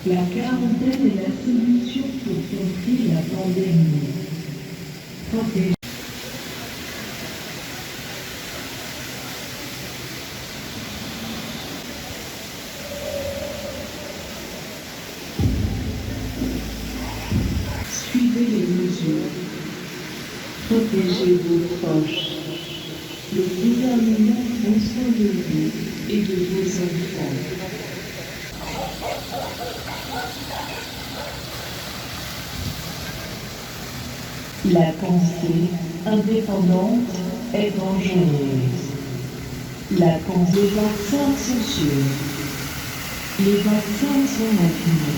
La quarantaine est la solution pour contrer la pandémie. Protéger. Suivez les mesures. Protégez vos proches. Le gouvernement prend soin de vous et de vos enfants. La pensée indépendante est dangereuse. La pensée des vaccins sont sûrs. Les vaccins sont l'avenir.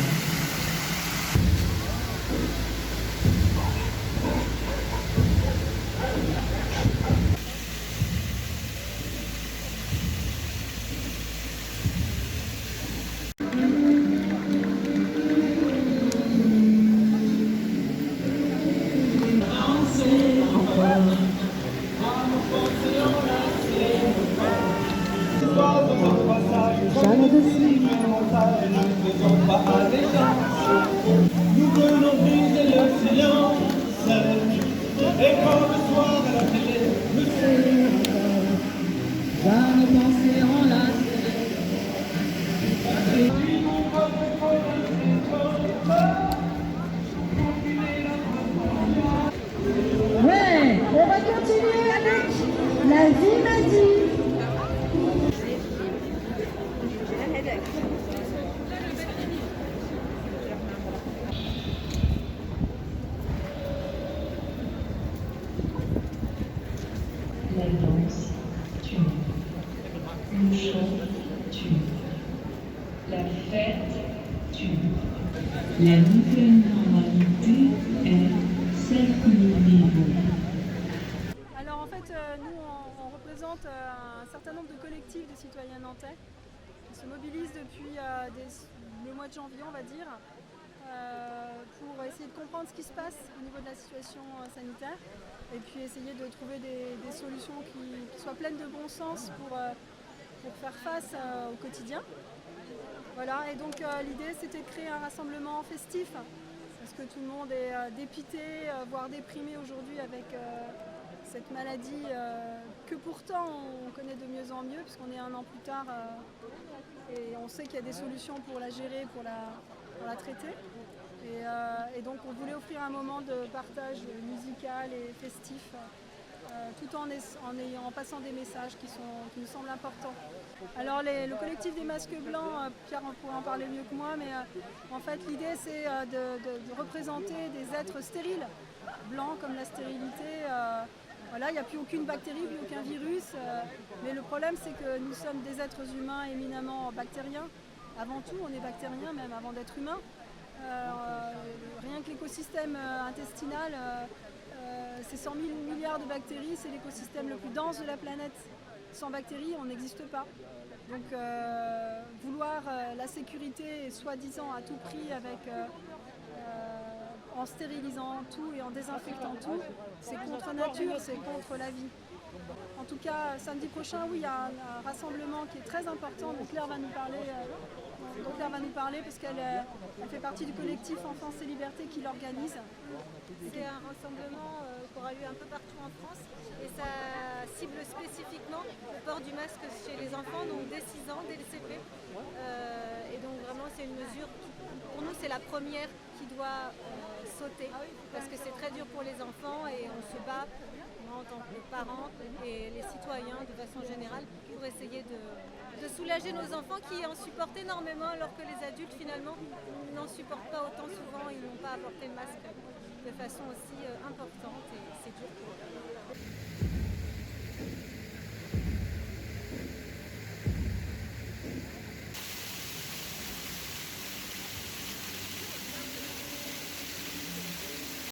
Nous venons briser le silence. Et quand le soir à la télé, monsieur va me penser en la Ouais, on va continuer avec la vie m'a dit. La danse tue. Le chant tue. La fête tue. La nouvelle normalité est celle que nous vivons. Alors en fait, nous on représente un certain nombre de collectifs de citoyens nantais qui se mobilisent depuis le mois de janvier, on va dire, pour essayer de comprendre ce qui se passe au niveau de la situation sanitaire et puis essayer de trouver des solutions qui soient pleines de bon sens pour faire face au quotidien. Voilà, et donc l'idée c'était de créer un rassemblement festif parce que tout le monde est dépité, voire déprimé aujourd'hui avec cette maladie que pourtant on connaît de mieux en mieux puisqu'on est un an plus tard et on sait qu'il y a des solutions pour la gérer, pour la traiter. Et donc on voulait offrir un moment de partage musical et festif tout en passant des messages qui nous semblent importants. Alors le collectif des masques blancs, Pierre pourrait en parler mieux que moi, mais en fait l'idée c'est de représenter des êtres stériles, blancs comme la stérilité. Voilà, il n'y a plus aucune bactérie, plus aucun virus, mais le problème c'est que nous sommes des êtres humains éminemment bactériens. Avant tout, on est bactérien même avant d'être humain. Rien que l'écosystème intestinal, c'est 100 000 milliards de bactéries, c'est l'écosystème le plus dense de la planète. Sans bactéries, on n'existe pas. Donc vouloir la sécurité soi-disant à tout prix en stérilisant tout et en désinfectant tout, c'est contre nature, c'est contre la vie. En tout cas, samedi prochain, oui, il y a un rassemblement qui est très important, dont Claire va nous parler parce qu'elle fait partie du collectif Enfance et Liberté qui l'organise. C'est un rassemblement qui aura lieu un peu partout en France et ça cible spécifiquement le port du masque chez les enfants, donc dès 6 ans, dès le CP. Et donc vraiment c'est une mesure, pour nous c'est la première qui doit sauter parce que c'est très dur pour les enfants et on se bat, moi en tant que parents et les citoyens de façon générale, pour essayer de soulager nos enfants qui en supportent énormément alors que les adultes finalement n'en supportent pas autant souvent, ils n'ont pas à porter le masque de façon aussi importante et c'est dur pour eux.